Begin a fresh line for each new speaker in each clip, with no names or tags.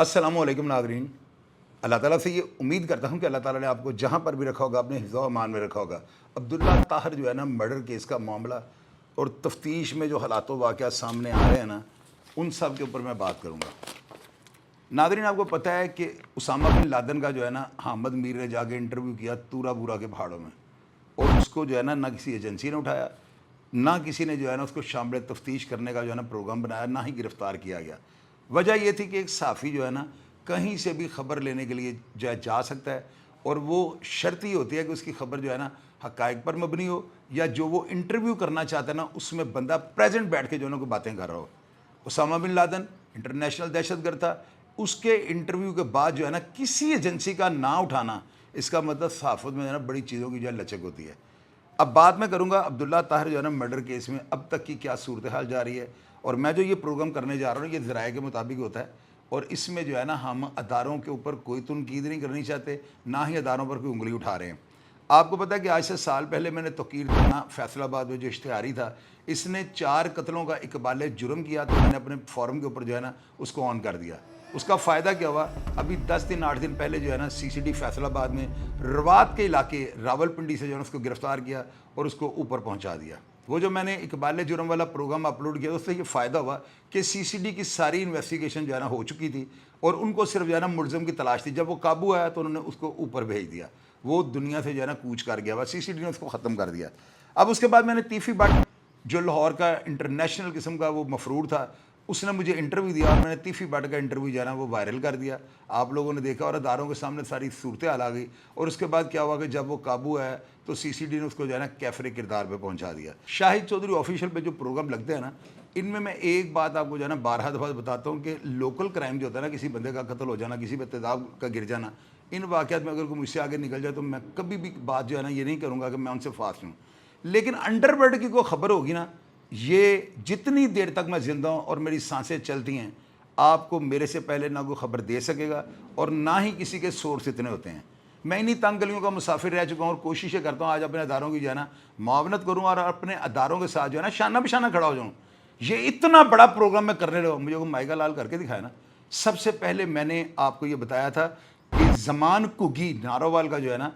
अस्सलामुअलैकुम नाज़रीन। अल्लाह ताला से ये उम्मीद करता हूँ कि अल्लाह ताला ने आपको जहाँ पर भी रखा होगा अपने हिफ्ज़ व अमान में रखा होगा। अब्दुल्ला ताहिर जो है ना, मर्डर केस का मामला और तफ्तीश में जो हालात वाक़यात सामने आ रहे हैं ना, उन सब के ऊपर मैं बात करूँगा। नाज़रीन, आपको पता है कि उसामा बिन लादेन का जो है ना, हामिद मीर ने जाके इंटरव्यू किया तूरा बूरा के पहाड़ों में, और उसको जो है ना किसी एजेंसी ने उठाया, ना किसी ने जो है ना उसको शामिल तफ्तीश करने का जो है ना प्रोग्राम बनाया, ना ही गिरफ़्तार किया गया। वजह यह थी कि एक सहाफ़ी जो है ना कहीं से भी ख़बर लेने के लिए जो है जा सकता है, और वो शर्त ही होती है कि उसकी ख़बर जो है ना हक़ाइक़ पर मबनी हो, या जो वो इंटरव्यू करना चाहता है ना उसमें बंदा प्रेजेंट बैठ के जो है ना कोई बातें कर रहा हो। उसामा बिन लादेन इंटरनेशनल दहशतगर्द था, उसके इंटरव्यू के बाद जो है ना किसी एजेंसी का ना उठाना, इसका मतलब सहाफ़त में जो है ना बड़ी चीज़ों की जो है लचक होती है। अब बात मैं करूंगा अब्दुल्ला ताहिर जो है ना मर्डर केस में अब तक की क्या सूरत हाल जा रही है, और मैं जो ये प्रोग्राम करने जा रहा हूँ ये ज़राए के मुताबिक होता है, और इसमें जो है ना हम अदारों के ऊपर कोई तनकीद नहीं करनी चाहते, ना ही अदारों पर कोई उंगली उठा रहे हैं। आपको पता है कि आज से साल पहले मैंने तौकीर थाना फैसलाबाद में जो इश्तिहारी था, इसने 4 कत्लों का इकबाल जुर्म किया, तो मैंने अपने फॉरम के ऊपर जो है ना उसको ऑन कर दिया। उसका फ़ायदा क्या हुआ, अभी 10 दिन 8 दिन पहले जो है ना CCD फैसलाबाद में रवात के इलाके रावलपिंडी से जो है ना उसको गिरफ़्तार किया और उसको ऊपर पहुंचा दिया। वो जो मैंने इकबाल जुर्म वाला प्रोग्राम अपलोड किया, उससे ये फ़ायदा हुआ कि CCD की सारी इन्वेस्टिगेशन जो है ना हो चुकी थी, और उनको सिर्फ जो है ना मुलज़िम की तलाश थी। जब वो काबू आया तो उन्होंने उसको ऊपर भेज दिया, वो दुनिया से जो है ना कूच कर गया, बस CCD ने उसको ख़त्म कर दिया। अब उसके बाद मैंने तीफ़ी भट्ट जो लाहौर का इंटरनेशनल किस्म का वो मफरूर था, उसने मुझे इंटरव्यू दिया, और मैंने तीफ़ी भट्ट का इंटरव्यू जो है ना वो वायरल कर दिया। आप लोगों ने देखा और अदारों के सामने सारी सूरत हाल आ गई, और उसके बाद क्या हुआ कि जब वो काबू आया तो CCD ने उसको जो है ना कैफरे किरदार पे पहुंचा दिया। शाहिद चौधरी ऑफिशियल पे जो प्रोग्राम लगते हैं ना, इनमें मैं एक बात आपको जो है ना 12 दफ़ा बताता हूँ कि लोकल क्राइम जो होता है ना, किसी बंदे का कत्ल हो जाना, किसी पे तेज़ाब का गिर जाना, इन वाक़यात में अगर कोई मुझसे आगे निकल जाए तो मैं कभी भी बात जो है ना ये नहीं करूँगा कि मैं उनसे फास्ट हूँ। लेकिन अंडरवर्ल्ड की कोई ख़बर होगी ना, ये जितनी देर तक मैं ज़िंदा हूँ और मेरी सांसें चलती हैं, आपको मेरे से पहले ना कोई ख़बर दे सकेगा, और ना ही किसी के सोर्स इतने होते हैं। मैं इन्हीं तंग गलियों का मुसाफिर रह चुका हूँ, और कोशिशें करता हूँ आज अपने अदारों की जो है ना मुआवनत करूँ, और अपने अदारों के साथ जो है ना शाना बिशाना खड़ा हो जाऊँ। ये इतना बड़ा प्रोग्राम मैं करने लगा, मुझे को माइका लाल करके दिखाया ना। सबसे पहले मैंने आपको ये बताया था कि ज़मान कुगी नारोवाल का जो है ना,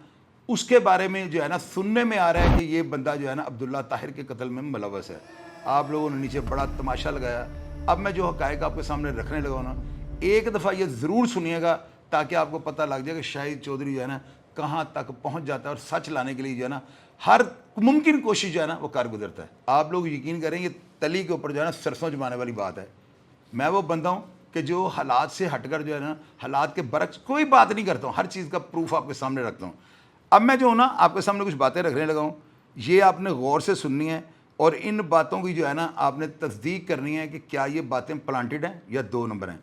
उसके बारे में जो है ना सुनने में आ रहा है कि ये बंदा जो है ना अब्दुल्ला ताहिर के कत्ल में मुलव्वस है। आप लोगों ने नीचे बड़ा तमाशा लगाया। अब मैं जो हक़ाइक़ आपके सामने रखने लगा ना, एक दफ़ा ये ज़रूर सुनिएगा, ताकि आपको पता लग जाए कि शाहिद चौधरी जो है ना कहाँ तक पहुँच जाता है, और सच लाने के लिए जो है ना हर मुमकिन कोशिश जो है ना वो कर गुजरता है। आप लोग यकीन करें, ये तली के ऊपर जो है ना सरसों जमाने वाली बात है। मैं वो बंदा हूँ कि जो हालात से हटकर जो है ना, हालात के बरक्स कोई बात नहीं करता हूँ, हर चीज़ का प्रूफ आपके सामने रखता हूँ। अब मैं जो हूँ ना आपके सामने कुछ बातें रखने लगा हूँ, ये आपने गौर से सुननी है, और इन बातों की जो है ना आपने तस्दीक करनी है कि क्या ये बातें प्लांटेड हैं या 2 नंबर हैं।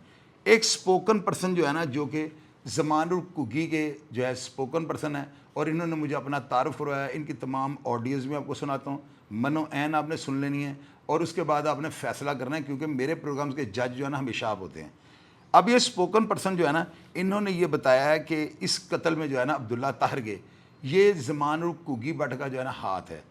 एक स्पोकन पर्सन जो है ना, जो कि ज़मानुल कुगी के जो है स्पोकन पर्सन है, और इन्होंने मुझे अपना तारुफ करवाया। इनकी तमाम ऑडियोज़ भी आपको सुनाता हूँ, मनो ऐन आपने सुन लेनी है, और उसके बाद आपने फ़ैसला करना है, क्योंकि मेरे प्रोग्राम्स के जज जो है ना हमेशा आप होते हैं। अब ये स्पोकन पर्सन जो है ना, इन्होंने ये बताया है कि इस कत्ल में जो है ना अब्दुल्ला ताहिर के, ये ज़मानुल कुगी भट्ट का जो है ना हाथ है।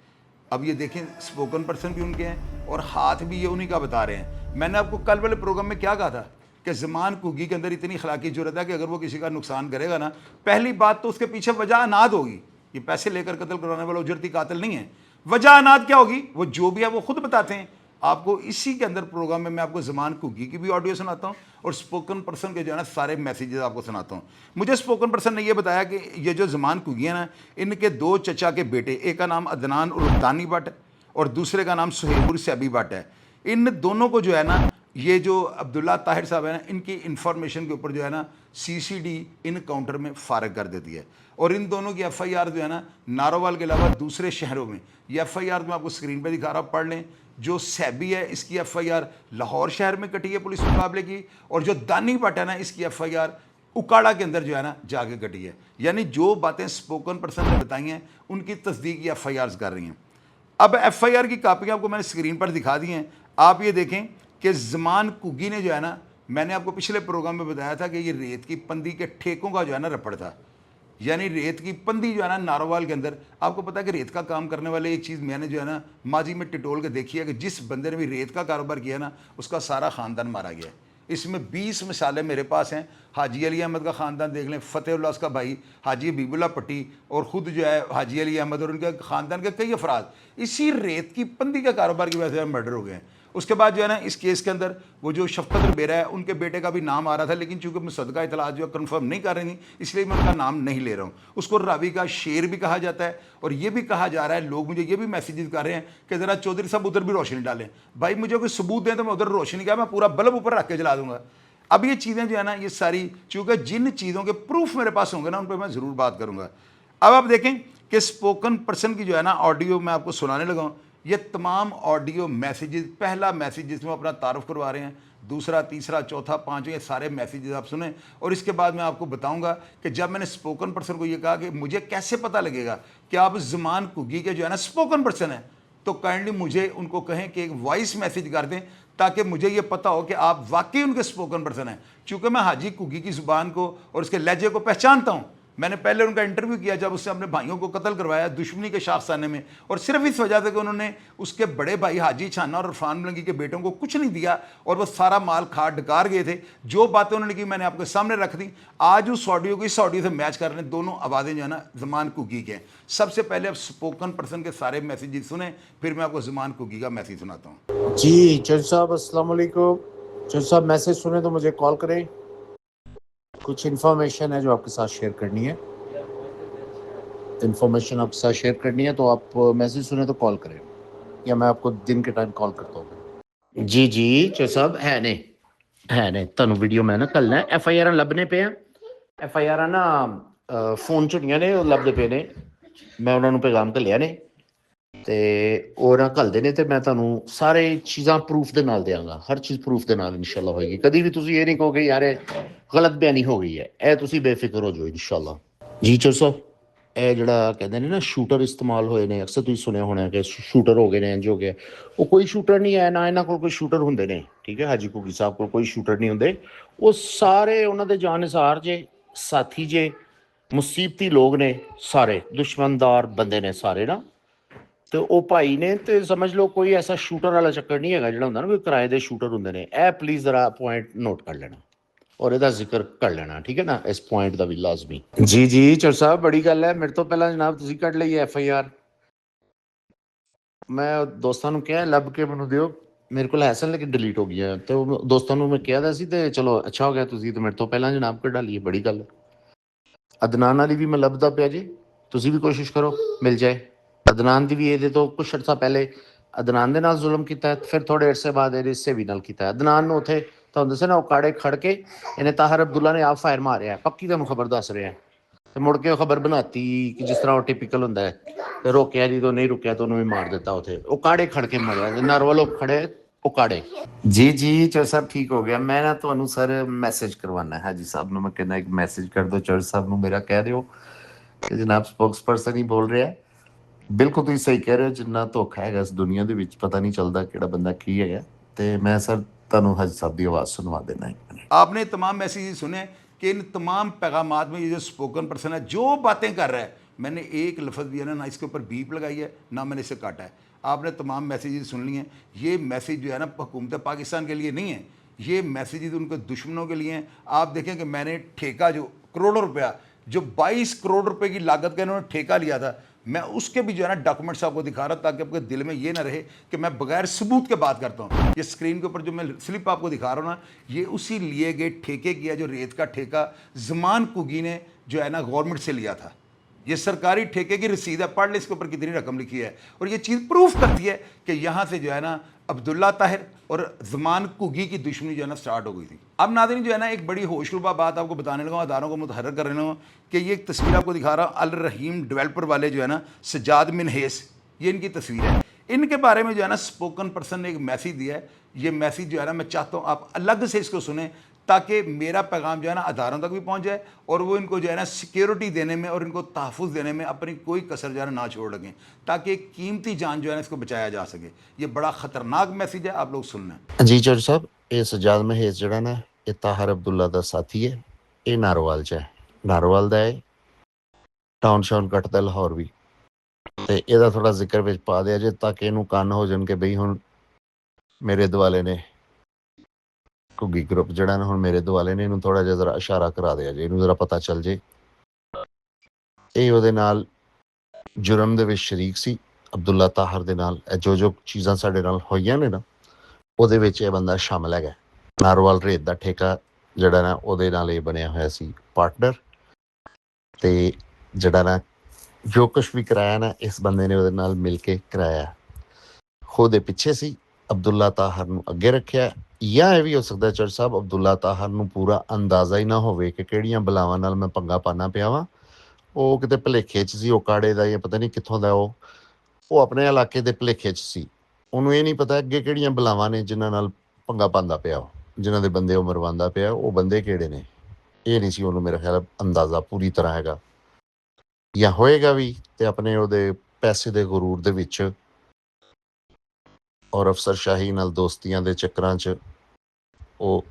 अब ये देखें, स्पोकन पर्सन भी उनके हैं और हाथ भी ये उन्हीं का बता रहे हैं। मैंने आपको कल वाले प्रोग्राम में क्या कहा था कि ज़मान कुगी के अंदर इतनी अखलाकी ज़रूरत है कि अगर वो किसी का नुकसान करेगा ना, पहली बात तो उसके पीछे वजह अनाद होगी। ये पैसे लेकर कत्ल करवाने वाला उजरती कातिल नहीं है। वजह अनाद क्या होगी, वो जो भी है वो खुद बताते हैं आपको। इसी के अंदर प्रोग्राम में मैं आपको ज़मान कुगी की भी ऑडियो सुनाता हूँ, और स्पोकन पर्सन के जो है ना सारे मैसेजेस आपको सुनाता हूँ। मुझे स्पोकन पर्सन ने यह बताया कि ये जो ज़मान कुगी है ना, इनके 2 चचा के बेटे, एक का नाम अदनान उर्फ दानी भट्ट और दूसरे का नाम सुहेब सैबी भट्ट है। इन दोनों को जो है ना, ये जो अब्दुल्ला ताहिर साहब है ना, इनकी इंफॉर्मेशन के ऊपर जो है ना CCD इन काउंटर में फारग कर देती है, और इन दोनों की FIR जो है ना नारोवाल के अलावा दूसरे शहरों में, ये FIR मैं आपको स्क्रीन पे दिखा रहा हूँ, पढ़ लें। जो सैबी है इसकी FIR लाहौर शहर में कटी है पुलिस मुकाबले की, और जो दानी भट्ट है ना इसकी FIR उकाड़ा के अंदर जो है ना जाके कटी है। यानी जो बातें स्पोकन पर्सन ने बताई हैं उनकी तस्दीक ये FIRs कर रही हैं। अब FIR की कापियाँ आपको मैंने स्क्रीन पर दिखा दी हैं। आप ये देखें कि ज़मान कुगी ने जो है ना, मैंने आपको पिछले प्रोग्राम में बताया था कि ये रेत की पंदी के ठेकों का जो है ना रपड़ था। यानी रेत की पंदी जो है ना नारोवाल के अंदर, आपको पता है कि रेत का काम करने वाले एक चीज़ मैंने जो है ना माजी में टिटोल के देखी है कि जिस बंदे ने भी रेत का कारोबार किया ना, उसका सारा ख़ानदान मारा गया है। اس میں 20 مثالیں میرے پاس ہیں. حاجی علی احمد کا خاندان دیکھ لیں, فتح اللہ اس کا بھائی, حاجی حبیب اللہ پٹی, اور خود جو ہے حاجی علی احمد اور ان کے خاندان کے کئی افراد اسی ریت کی پندی کے کاروبار کی وجہ سے مرڈر ہو گئے ہیں. اس کے بعد جو ہے نا اس کیس کے اندر وہ جو شفقت ربیرہ ہے ان کے بیٹے کا بھی نام آ رہا تھا, لیکن چونکہ مصدقہ اطلاعات جو ہے کنفرم نہیں کر رہی تھیں, اس لیے میں ان کا نام نہیں لے رہا ہوں. اس کو راوی کا شیر بھی کہا جاتا ہے, اور یہ بھی کہا جا رہا ہے, لوگ مجھے یہ بھی میسیجز کر رہے ہیں کہ ذرا چودھری صاحب ادھر بھی روشنی ڈالیں. بھائی مجھے کوئی ثبوت دیں تو میں ادھر روشنی کیا, میں پورا بلب اوپر رکھ کے جلا دوں گا. اب یہ چیزیں جو ہے نا یہ ساری, چونکہ جن چیزوں کے پروف میرے پاس ہوں گے نا ان پہ میں ضرور بات کروں گا. اب آپ دیکھیں کہ اسپوکن پرسن کی جو ہے نا آڈیو میں آپ کو سنانے لگا ہوں. یہ تمام آڈیو میسیجز, پہلا میسیج جس میں اپنا تعارف کروا رہے ہیں, دوسرا, تیسرا, چوتھا, پانچواں, یہ سارے میسیجز آپ سنیں. اور اس کے بعد میں آپ کو بتاؤں گا کہ جب میں نے اسپوکن پرسن کو یہ کہا کہ مجھے کیسے پتہ لگے گا کہ آپ زمان کگی کے جو ہے نا اسپوکن پرسن ہیں, تو کائنڈلی مجھے ان کو کہیں کہ ایک وائس میسیج کر دیں تاکہ مجھے یہ پتہ ہو کہ آپ واقعی ان کے اسپوکن پرسن ہیں. چونکہ میں حاجی کگی کی زبان کو اور اس کے لہجے کو پہچانتا ہوں. میں نے پہلے ان کا انٹرویو کیا جب اس نے اپنے بھائیوں کو قتل کروایا دشمنی کے شاخسانے میں, اور صرف اس وجہ سے کہ انہوں نے اس کے بڑے بھائی حاجی چھانا اور عرفان ملنگی کے بیٹوں کو کچھ نہیں دیا اور وہ سارا مال کھا ڈکار گئے تھے. جو باتیں انہوں نے کی میں نے آپ کے سامنے رکھ دی. آج اس آڈیو کو اس آڈیو سے میچ کر رہے ہیں, دونوں آوازیں جو ہے نا زمان کگی کے ہیں. سب سے پہلے اب اسپوکن پرسن کے سارے میسیجز سنیں, پھر میں آپ کو زمان کگی کا میسیج سناتا ہوں.
جی جج صاحب السلام علیکم. جج صاحب میسیج سنیں تو مجھے کال کریں, کچھ انفارمیشن ہے جو آپ کے ساتھ شیئر کرنی ہے. انفارمیشن آپ کے ساتھ شیئر کرنی ہے تو آپ میسیج سنیں تو کال کریں, یا میں آپ کو دن کے ٹائم کال کرتا ہوں. جی جی جج صاحب ہے نہیں تنوں ویڈیو میں نا کل نا ایف آئی آر لبنے پہ ہیں. ایف آئی آر نا فون چڑیاں نے لبنے پہ نے, میں انہوں نے پیغام گھلیا نے تے وہ نہ گھلتے نے, تے میں تمہیں سارے چیزاں پروف دے نال دیاں گا, ہر چیز پروف دے نال انشاءاللہ ہوئے گی. کدی بھی تسی یہ نہیں کہو کہ یار غلط بیانی ہو گئی ہے, اے تسی بے فکر ہو جو انشاءاللہ. جی چور صاحب اے جڑا کہتے ہیں نا شوٹر استعمال ہوئے نے, اکثر تسی سنے ہونا کہ شوٹر ہو گئے نے, انج ہو گیا, وہ کوئی شوٹر نہیں ہے, نہ انہاں کول کوئی شوٹر ہوندے نے. ٹھیک ہے, حاجی کگی صاحب کو کوئی شوٹر نہیں ہوندے, وہ سارے انہاں دے جانسار جے, ساتھی جے, مصیبتی لوگ نے, سارے دشمندار بندے نے سارے نا. تو او بھائی نے تے سمجھ لو کوئی ایسا شوٹر والا چکر نہیں ہے جڑا ہوندا نا کوئی کرائے دے شوٹر ہوندے نے. اے پلیز ذرا پوائنٹ نوٹ کر لینا اور یہ ذکر کر لینا, ٹھیک ہے نا, اس پوائنٹ کا بھی لازمی. جی جی چور صاحب بڑی گل ہے, میرے تو پہلے جناب تسی کٹ لئی ایف آئی آر. میں دوستاں نو کہیا لب کے مینوں دیو, میرے کو ہے سن لیکن ڈیلیٹ ہو گیا. تو دوستاں نو میں کہیا دا سی تے چلو اچھا ہو گیا تسی تو میرے تو پہلے جناب کڈا لیے, بڑی گل ہے. عدنان والی بھی میں لبدا پیا جی, تسی بھی کوشش کرو مل جائے. عدنان دی بھی یہ تو کچھ عرصہ پہلے عدنان دے نال ظلم کیتا ہے, پھر تھوڑے عرصے بعد اس سے بھی نال کیتا ہے. عدنان نو اتھے تو دسے نا اوکاڑے کھڑ کے انہیں طاہر عبداللہ نے آپ فائر ماریا ہے, پکی تمہیں خبر دس رہے ہیں. مڑ کے خبر بناتی کہ جس طرح وہ ٹپیکل ہوندا ہے, روکیا جی تو نہیں رکیا تو انہوں نے مار دیتا اتھے. اوکاڑے کھڑ کے مریا, ناروا لوگ کھڑے اوکاڑے. جی جی چور صاحب ٹھیک ہو گیا. میں نا تانوں سر میسج کروانا ہے حاجی صاحب نو, میں کہنا ایک میسج کر دو چور صاحب نو, میرا کہہ دیو کہ جناب سپوکس پرسن ہی بول رہے ہیں. بالکل تسی صحیح کہہ رہے ہو, جنہ دھوکھا ہے اس دنیا دے وچ پتہ نہیں چلدا کیڑا بندہ کی ہے. تے میں سر تانوں حاجی صاحب دی آواز سنوا دینا ہے.
آپ نے تمام میسیجز سنے کہ ان تمام پیغامات میں یہ جو اسپوکن پرسن ہے جو باتیں کر رہا ہے, میں نے ایک لفظ بھی ہے نا اس کے اوپر بیپ لگائی ہے, نہ میں نے اسے کاٹا ہے. آپ نے تمام میسیجز سن لی ہیں. یہ میسیج جو ہے نا حکومت پاکستان کے لیے نہیں ہے, یہ میسیجز ان کے دشمنوں کے لیے ہیں. آپ دیکھیں کہ میں نے ٹھیکہ جو کروڑوں روپیہ, جو 22 کروڑ روپے کی لاگت کا انہوں نے ٹھیکہ لیا تھا, میں اس کے بھی جو ہے نا ڈاکومنٹس آپ کو دکھا رہا تاکہ آپ کے دل میں یہ نہ رہے کہ میں بغیر ثبوت کے بات کرتا ہوں. یہ اسکرین کے اوپر جو میں سلپ آپ کو دکھا رہا ہوں نا, یہ اسی لیے گئے ٹھیکے کیا جو ریت کا ٹھیکہ زمان کگی نے جو ہے نا گورنمنٹ سے لیا تھا. یہ سرکاری ٹھیکے کی رسید ہے, پڑھ لیں اس کے اوپر کتنی رقم لکھی ہے. اور یہ چیز پروف کرتی ہے کہ یہاں سے جو ہے نا عبداللہ طاہر اور زمان کگی کی دشمنی جو ہے نا سٹارٹ ہو گئی تھی. اب ناظرین جو ہے نا ایک بڑی ہوشربا بات آپ کو بتانے لگا ہوں, اداروں کو متحرک کرنے لگا ہوں کہ یہ ایک تصویر آپ کو دکھا رہا ہوں, الرحیم ڈیولپر والے جو ہے نا سجاد منہیس, یہ ان کی تصویر ہے. ان کے بارے میں جو ہے نا اسپوکن پرسن نے ایک میسیج دیا ہے. یہ میسیج جو ہے نا میں چاہتا ہوں آپ الگ سے اس کو سنیں تاکہ میرا پیغام جو ہے نا اداروں تک بھی پہنچ جائے اور وہ ان کو جو ہے نا سیکیورٹی دینے میں اور ان کو تحفظ دینے میں اپنی کوئی کسر جو ہے نا چھوڑ لگیں, تاکہ ایک قیمتی جان جو ہے نا اس کو بچایا جا سکے. یہ بڑا خطرناک میسیج ہے, آپ لوگ سن لیں.
جی چور صاحب یہ سجاد مہیز جڑا نا یہ طاہر عبداللہ دا ساتھی ہے, یہ ناروال چ ہے, ناروال دا ہے, ٹاؤن شاؤن کٹتا لاہور بھی. تے یہ تھوڑا ذکر وچ پا دیا جے تاکہ اینوں کان ہو جان کہ بھئی ہن میرے دوالے نے ਘੁੱਗੀ ਗਰੁੱਪ ਜਿਹੜਾ ਨਾ ਹੁਣ ਮੇਰੇ ਦੁਆਲੇ ਨੇ, ਇਹਨੂੰ ਥੋੜਾ ਜਿਹਾ ਜ਼ਰਾ ਇਸ਼ਾਰਾ ਕਰਾ ਦਿਆ ਜੇ, ਇਹਨੂੰ ਜ਼ਰਾ ਪਤਾ ਚੱਲ ਜੇ। ਇਹ ਉਹਦੇ ਨਾਲ ਜੁਰਮ ਦੇ ਵਿੱਚ ਸ਼ਰੀਕ ਸੀ, ਅਬਦੁੱਲਾ ਤਾਹਰ ਦੇ ਨਾਲ। ਇਹ ਜੋ ਚੀਜ਼ਾਂ ਸਾਡੇ ਨਾਲ ਹੋਈਆਂ ਨੇ ਨਾ, ਉਹਦੇ ਵਿੱਚ ਇਹ ਬੰਦਾ ਸ਼ਾਮਲ ਹੈਗਾ। ਨਾਰੋਵਾਲ ਰੇਤ ਦਾ ਠੇਕਾ ਜਿਹੜਾ ਨਾ, ਉਹਦੇ ਨਾਲ ਇਹ ਬਣਿਆ ਹੋਇਆ ਸੀ ਪਾਰਟਨਰ। ਤੇ ਜਿਹੜਾ ਨਾ ਜੋ ਕੁਛ ਵੀ ਕਰਾਇਆ ਨਾ, ਇਸ ਬੰਦੇ ਨੇ ਉਹਦੇ ਨਾਲ ਮਿਲ ਕੇ ਕਰਾਇਆ। ਉਹਦੇ ਪਿੱਛੇ ਸੀ, ਅਬਦੁੱਲਾ ਤਾਹਰ ਨੂੰ ਅੱਗੇ ਰੱਖਿਆ। ਜਾਂ ਇਹ ਵੀ ਹੋ ਸਕਦਾ ਚਰਚ ਸਾਹਿਬ, ਅਬਦੁੱਲਾ ਤਾਹਰ ਨੂੰ ਪੂਰਾ ਅੰਦਾਜ਼ਾ ਹੀ ਨਾ ਹੋਵੇ ਕਿ ਕਿਹੜੀਆਂ ਬਲਾਵਾਂ ਨਾਲ ਮੈਂ ਪੰਗਾ ਪਾਣਾ ਪਿਆ ਵਾਂ। ਉਹ ਕਿਤੇ ਭੁਲੇਖੇ 'ਚ ਸੀ, ਉਹ ਕਾੜੇ ਦਾ ਜਾਂ ਪਤਾ ਨਹੀਂ ਕਿੱਥੋਂ ਦਾ, ਉਹ ਆਪਣੇ ਇਲਾਕੇ ਦੇ ਭੁਲੇਖੇ 'ਚ ਸੀ। ਉਹਨੂੰ ਇਹ ਨਹੀਂ ਪਤਾ ਅੱਗੇ ਕਿਹੜੀਆਂ ਬਲਾਵਾਂ ਨੇ ਜਿਨ੍ਹਾਂ ਨਾਲ ਪੰਗਾ ਪਾਉਂਦਾ ਪਿਆ, ਜਿਨ੍ਹਾਂ ਦੇ ਬੰਦੇ ਉਹ ਮਰਵਾਉਂਦਾ ਪਿਆ, ਉਹ ਬੰਦੇ ਕਿਹੜੇ ਨੇ। ਇਹ ਨਹੀਂ ਸੀ ਉਹਨੂੰ ਮੇਰਾ ਖਿਆਲ ਅੰਦਾਜ਼ਾ ਪੂਰੀ ਤਰ੍ਹਾਂ ਹੈਗਾ, ਜਾਂ ਹੋਏਗਾ ਵੀ ਤੇ ਆਪਣੇ ਉਹਦੇ ਪੈਸੇ ਦੇ ਗਰੂਰ ਦੇ ਵਿੱਚ ਔਰ ਅਫਸਰਸ਼ਾਹੀ ਨਾਲ ਦੋਸਤੀਆਂ ਦੇ ਚੱਕਰਾਂ 'ਚ ਉਹ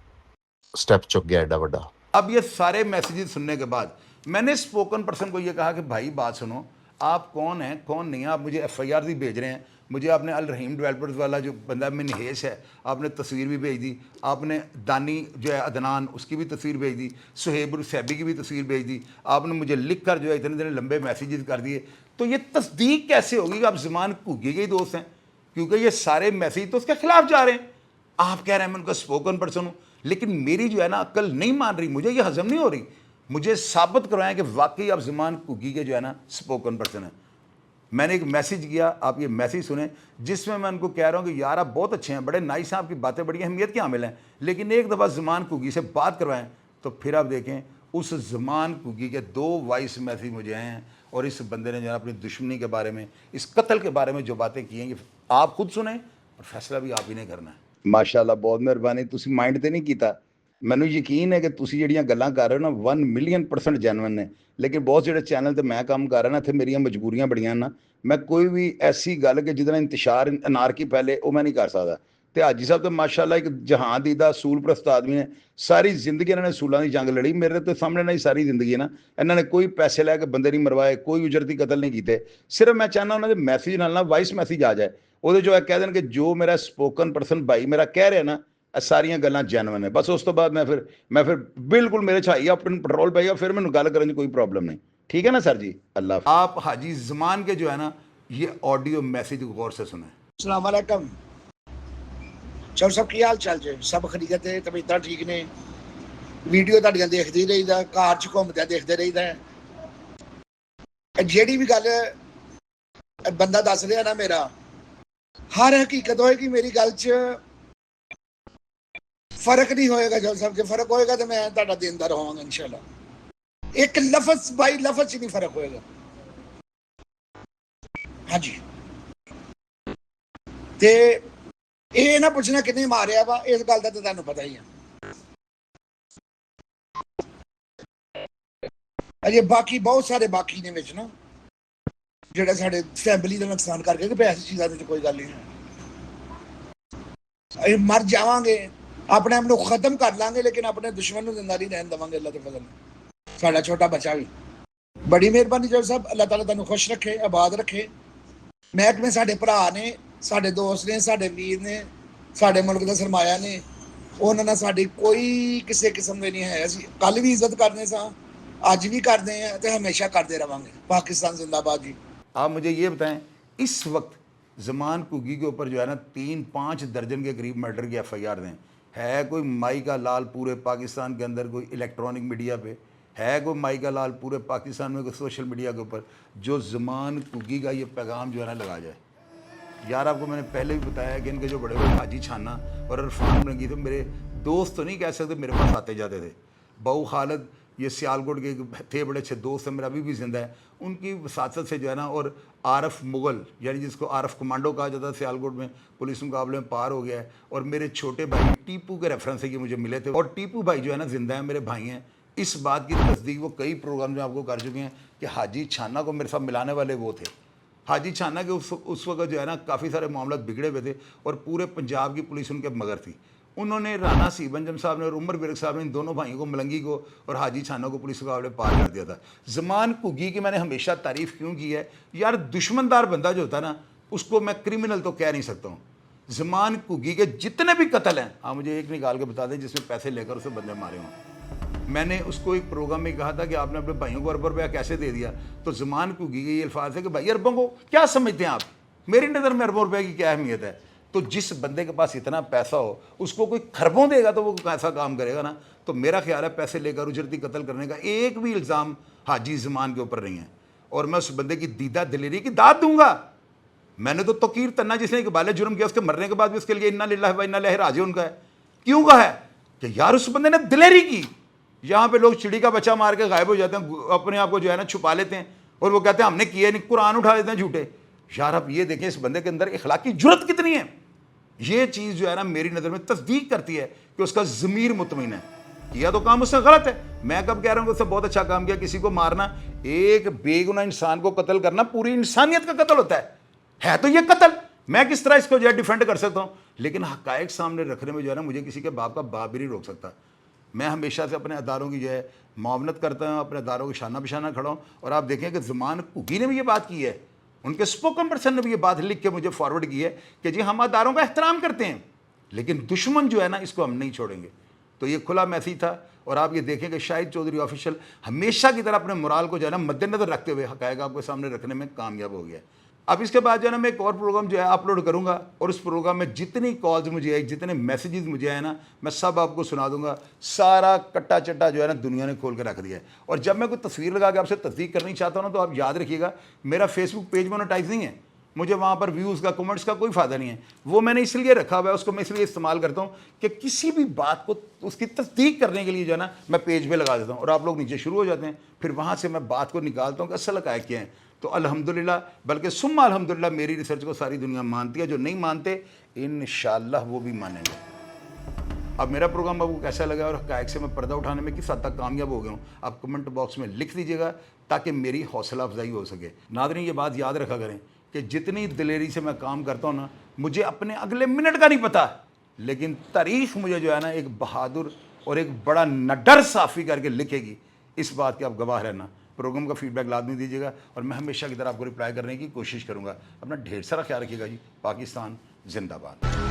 स्टेप चुक गया एडा बड़ा।
अब ये सारे मैसेजेस सुनने के बाद मैंने स्पोकन पर्सन को ये कहा कि भाई बात सुनो, आप कौन हैं कौन नहीं है, आप मुझे एफआईआर भी भेज रहे हैं, मुझे आपने अल रहीम डेवलपर्स वाला जो बंदा मिनहेश है आपने तस्वीर भी भेज दी, आपने दानी जो है अदनान उसकी भी तस्वीर भेज दी, सुहेब सैबी की भी तस्वीर भेज दी, आपने मुझे लिख कर जो है इतने लंबे मैसेजेस कर दिए। तो ये तस्दीक कैसे होगी कि आप ज़मान घुग्गी के ही दोस्त हैं, क्योंकि ये सारे मैसेज तो उसके खिलाफ जा रहे हैं। आप कह रहे हैं मैं उनका स्पोकन पर्सन हूँ, लेकिन मेरी जो है ना अक्ल नहीं मान रही, मुझे ये हजम नहीं हो रही। मुझे साबित करवाएं कि वाकई आप ज़मान घुग्गी के जो है ना स्पोकन पर्सन है। मैंने एक मैसेज किया, आप ये मैसेज सुने, जिसमें मैं उनको कह रहा हूँ कि यार आप बहुत अच्छे हैं, बड़े नाइस हैं, आपकी बातें बड़ी अहमियत के हामिल हैं, लेकिन एक दफ़ा ज़मान घुग्गी से बात करवाएं तो फिर आप देखें उस ज़मान घुग्गी के 2 वॉइस मैसेज मुझे आए हैं। और इस बंदे ने जो है अपनी दुश्मनी के बारे में, इस कत्ल के बारे में जो बातें की हैं, ये आप खुद सुने और फैसला भी आप ही ने करना है। माशाअल्लाह बहुत मेहरबानी, तुसी माइंड तो नहीं किया। ਮੈਨੂੰ ਯਕੀਨ ਹੈ ਕਿ ਤੁਸੀਂ ਜਿਹੜੀਆਂ ਗੱਲਾਂ ਕਰ ਰਹੇ ਹੋ ਨਾ 1 ਮਿਲੀਅਨ% ਜੈਨੂਇਨ ਨੇ, ਲੇਕਿਨ ਬਹੁਤ ਜਿਹੜੇ ਚੈਨਲ ਤੇ ਮੈਂ ਕੰਮ ਕਰ ਰਿਹਾ ਨਾ, ਇੱਥੇ ਮੇਰੀਆਂ ਮਜਬੂਰੀਆਂ ਬੜੀਆਂ ਨਾ, ਮੈਂ ਕੋਈ ਵੀ ਐਸੀ ਗੱਲ ਕਿ ਜਿਹਦੇ ਨਾਲ ਇੰਤਸ਼ਾਰ ਅਨਾਰਕੀ ਫੈਲੇ ਉਹ ਮੈਂ ਨਹੀਂ ਕਰ ਸਕਦਾ। ਤੇ ਹਾਜੀ ਸਾਹਿਬ ਤਾਂ ਮਾਸ਼ਾਅੱਲਾ ਇੱਕ ਜਹਾਨ ਦੀਦਾ ਅਸੂਲ ਪ੍ਰਸਤ ਆਦਮੀ ਨੇ, ਸਾਰੀ ਜ਼ਿੰਦਗੀ ਇਹਨਾਂ ਨੇ ਅਸੂਲਾਂ ਦੀ ਜੰਗ ਲੜੀ। ਮੇਰੇ ਤੇ ਸਾਹਮਣੇ ਨਾ ਹੀ ਸਾਰੀ ਜ਼ਿੰਦਗੀ ਨਾ ਇਹਨਾਂ ਨੇ ਕੋਈ ਪੈਸੇ ਲੈ ਕੇ ਬੰਦੇ ਨਹੀਂ ਮਰਵਾਏ, ਕੋਈ ਉਜਰਤੀ ਕਤਲ ਨਹੀਂ ਕੀਤੇ। ਸਿਰਫ ਮੈਂ ਚਾਹੁੰਦਾ ਉਹਨਾਂ ਦੇ ਮੈਸੇਜ ਨਾਲ ਨਾ ਵਾਇਸ ਮੈਸੇਜ ਆ ਜਾਏ, ਉਹਦੇ 'ਚੋਂ ਇਹ ਕਹਿ ਦੇਣ ਕਿ ਜੋ ਮੇਰਾ ਸਪੋਕਨ ਪਰਸਨ ਭਾਈ ਮੇਰਾ ਕਹਿ ਰਿਹਾ ਨਾ ਸਾਰੀਆਂ ਗੱਲਾਂ ਜੈਨੂਇਨ ਹੈ। ਬਸ ਉਸ ਤੋਂ ਬਾਅਦ ਮੈਂ ਫਿਰ ਬਿल्कुल मेरे छाई अपन पेट्रोल पाएगा, फिर मैंने गल करने कोई प्रॉब्लम नहीं। ठीक है ना सर जी। अल्लाह। आप हाजी ज़मान के जो है ना ये ऑडियो मैसेज गौर से सुने।
अस्सलाम वालेकुम चल सब की हाल चाल जे सब खरीदत है तबीयत ठीक ने वीडियो ਤੁਹਾਡੀਆਂ ਦੇਖਦੇ ਰਹੀਦਾ ਕਾਰ 'ਚ ਘੁੰਮਦੇ ਦੇਖਦੇ ਰਹੀਦਾ ਜਿਹੜੀ ਵੀ ਗੱਲ ਬੰਦਾ ਦੱਸ ਰਿਹਾ ਨਾ ਮੇਰਾ ਹਰ ਹਕੀਕਤ ਹੋਏਗੀ ਮੇਰੀ ਗੱਲ 'ਚ फर्क नहीं होएगा। जब सबके फर्क होएगा तो मैं ਤੁਹਾਡਾ ਦੇਣਦਾਰ ਹੋਵਾਂਗਾ इंशाल्लाह। एक लफ्ज बाई लफ्ज नहीं फर्क होएगा। हाँ जी ते ਇਹ ਨਾ ਪੁੱਛਣਾ ਕਿੰਨੇ ਮਾਰਿਆ ਵਾ, ਇਸ ਗੱਲ ਦਾ ਤਾਂ ਤੁਹਾਨੂੰ ਪਤਾ ਹੀ ਆ। ਅਜੇ ਬਾਕੀ ਬਹੁਤ ਸਾਰੇ ਬਾਕੀ ਨੇ ਵਿੱਚ ਨਾ ਜਿਹੜਾ ਸਾਡੇ ਫੈਮਿਲੀ ਦਾ ਨੁਕਸਾਨ ਕਰਕੇ ਕਿ ਪੈਸੇ ਚੀਜ਼ਾਂ ਦੀ ਕੋਈ ਗੱਲ ਨਹੀਂ ਹੈ। ਇਹ ਮਰ ਜਾਵਾਂਗੇ अपने आप को खत्म कर लांगे, लेकिन अपने दुश्मन को जिंदा नहीं रहने देवांगे। अल्लाह के फजल साडा छोटा बच्चा भी बड़ी मेहरबानी जज साहब, अल्लाह ताला तुहानू खुश रखे आबाद रखे। महकमे साडे भरा ने, साडे दोस्त ने, साडे वीर ने, साडे मुल्क का सरमाया ने, उन्हां नाल साडी कोई किसी किस्म दे नहीं है। असीं कल भी इज्जत करदे सां, अज भी करदे हैं ते हमेशा करते रहांगे। पाकिस्तान जिंदाबाद जी।
आप मुझे ये बताएं, इस वक्त ज़मान घुग्गी के ऊपर जो है ना 3-5 दर्जन के करीब मर्डर की FIR दें, है कोई माई का लाल पूरे पाकिस्तान के अंदर, कोई इलेक्ट्रॉनिक मीडिया पे है कोई माई का लाल पूरे पाकिस्तान में, कोई सोशल मीडिया के ऊपर जो ज़मान घुग्गी का ये पैगाम जो है ना लगा जाए। यार आपको मैंने पहले भी बताया कि इनके जो बड़े बड़े हाजी छाना और इरफान रंगी थे, मेरे दोस्त तो नहीं कह सकते, मेरे पास आते जाते थे। बहू खालिद ये सियालकोट के थे, बड़े अच्छे दोस्त हैं, मेरा अभी भी जिंदा है। उनकी वसात से जो है ना, और आरफ मुग़ल यानी जिसको आरफ कमांडो कहा जाता है, सियालकोट में पुलिस मुकाबले में पार हो गया है। और मेरे छोटे भाई टीपू के रेफरेंस से कि मुझे मिले थे, और टीपू भाई जो है ना जिंदा है, मेरे भाई हैं। इस बात की तस्दीक वो कई प्रोग्राम में आपको कर चुके हैं कि हाजी छाना को मेरे साथ मिलाने वाले वो थे। हाजी छाना के उस वक्त जो है ना काफ़ी सारे मामला बिगड़े हुए थे और पूरे पंजाब की पुलिस उनके मगर थी। उन्होंने राना सीबंजम साहब ने और उमर विरक साहब ने इन दोनों भाइयों को, मलंगी को और हाजी छाना को पुलिस मुकाबले पार कर दिया था। ज़मान घुग्गी की मैंने हमेशा तारीफ़ क्यों की है, यार दुश्मनदार बंदा जो होता है ना उसको मैं क्रिमिनल तो कह नहीं सकता हूँ, ज़मान घुग्गी के जितने भी कत्ल हैं, आप मुझे एक निकाल के बता दें जिसमें पैसे लेकर उसे बंदे मारे हों। मैंने उसको एक प्रोग्राम में कहा था कि आपने अपने भाइयों को अरबों रुपया कैसे दे दिया, तो ज़मान घुग्गी के ये अल्फाज है कि भाई अरबों को क्या समझते हैं आप, मेरी नज़र में अरबों रुपये की क्या अहमियत है। तो जिस बंदे के पास इतना पैसा हो उसको कोई खरबों देगा तो वो कैसा काम करेगा ना। तो मेरा ख्याल है पैसे लेकर उजरती कत्ल करने का एक भी इल्ज़ाम हाजी ज़मान के ऊपर नहीं है, और मैं उस बंदे की दीदा दिलेरी की दाद दूंगा। मैंने तो तकीर तन्ना जिसने इकबाल जुर्म किया उसके मरने के बाद भी उसके लिए इन्ना लिल्लाहि व इन्ना इलैहि राजिऊन का है। क्यों का है कि यार उस बंदे ने दिलेरी की। यहाँ पे लोग चिड़ी का बच्चा मार के गायब हो जाते हैं, अपने आप को जो है ना छुपा लेते हैं और वो कहते हैं हमने किए नहीं, कुरान उठा देते हैं झूठे। यार आप ये देखें इस बंदे के अंदर इखलाकी जुर्रत कितनी है। ये चीज़ जो है ना मेरी नज़र में तस्दीक करती है कि उसका ज़मीर मुतमईन है, किया तो काम उसने गलत है। मैं कब कह रहा हूँ कि उसने बहुत अच्छा काम किया। किसी को मारना, एक बेगुनाह इंसान को कत्ल करना पूरी इंसानियत का कत्ल होता है तो ये कत्ल। मैं किस तरह इसको जो है डिफेंड कर सकता हूँ, लेकिन हकायक सामने रखने में जो है ना मुझे किसी के बाप का बाप भी नहीं रोक सकता। मैं हमेशा से अपने अदारों की जो है मुआवनत करता हूँ, अपने अदारों के शाना बिशाना खड़ा हूँ। और आप देखें कि ज़मान घुग्गी ने भी ये बात की है, उनके स्पोकन पर्सन ने भी ये बात लिख के मुझे फॉरवर्ड की है कि जी हम अदारों का एहतराम करते हैं लेकिन दुश्मन जो है ना इसको हम नहीं छोड़ेंगे। तो ये खुला मैसेज था। और आप ये देखें कि शाहिद चौधरी ऑफिशियल हमेशा की तरह अपने मोराल को जो है ना मद्देनजर रखते हुए हकायक आपके सामने रखने में कामयाब हो गया। अब इसके बाद जो है ना मैं एक और प्रोग्राम जो है अपलोड करूंगा, और उस प्रोग्राम में जितनी कॉल्स मुझे आए, जितने मैसेजेस मुझे आए ना, मैं सब आपको सुना दूंगा। सारा कट्टा चट्टा जो है ना दुनिया ने खोल के रख दिया है। और जब मैं कोई तस्वीर लगा के आपसे तस्दीक करनी चाहता हूँ ना, तो आप याद रखिएगा मेरा फेसबुक पेज मोनेटाइज नहीं है, मुझे वहाँ पर व्यूज़ का कमेंट्स का कोई फ़ायदा नहीं है। वो मैंने इसलिए रखा हुआ है, उसको मैं इसलिए इस्तेमाल करता हूँ कि किसी भी बात को उसकी तस्दीक करने के लिए जो है ना मैं पेज पे लगा देता हूँ और आप लोग नीचे शुरू हो जाते हैं। फिर वहाँ से मैं बात को निकालता हूँ कि असल हक़ाइक़ क्या है। तो अल्हम्दुलिल्लाह, बल्कि सुम्मा अल्हम्दुलिल्लाह मेरी रिसर्च को सारी दुनिया मानती है। जो नहीं मानते इंशाअल्लाह वो भी मानेंगे। अब मेरा प्रोग्राम आपको कैसा लगा और हक़ाइक़ से मैं पर्दा उठाने में किस हद तक कामयाब हो गया हूँ, आप कमेंट बॉक्स में लिख दीजिएगा ताकि मेरी हौसला अफजाई हो सके। नाज़रीन ये बात याद रखा करें कि जितनी दिलेरी से मैं काम करता हूँ ना, मुझे अपने अगले मिनट का नहीं पता, लेकिन तारीख़ मुझे जो है ना एक बहादुर और एक बड़ा नडर साफ़ी करके लिखेगी। इस बात के आप गवाह रहना। प्रोग्राम का फीडबैक लाजमी दीजिएगा और मैं हमेशा की तरह आपको रिप्लाई करने की कोशिश करूँगा। अपना ढेर सारा ख्याल रखिएगा जी। पाकिस्तान जिंदाबाद।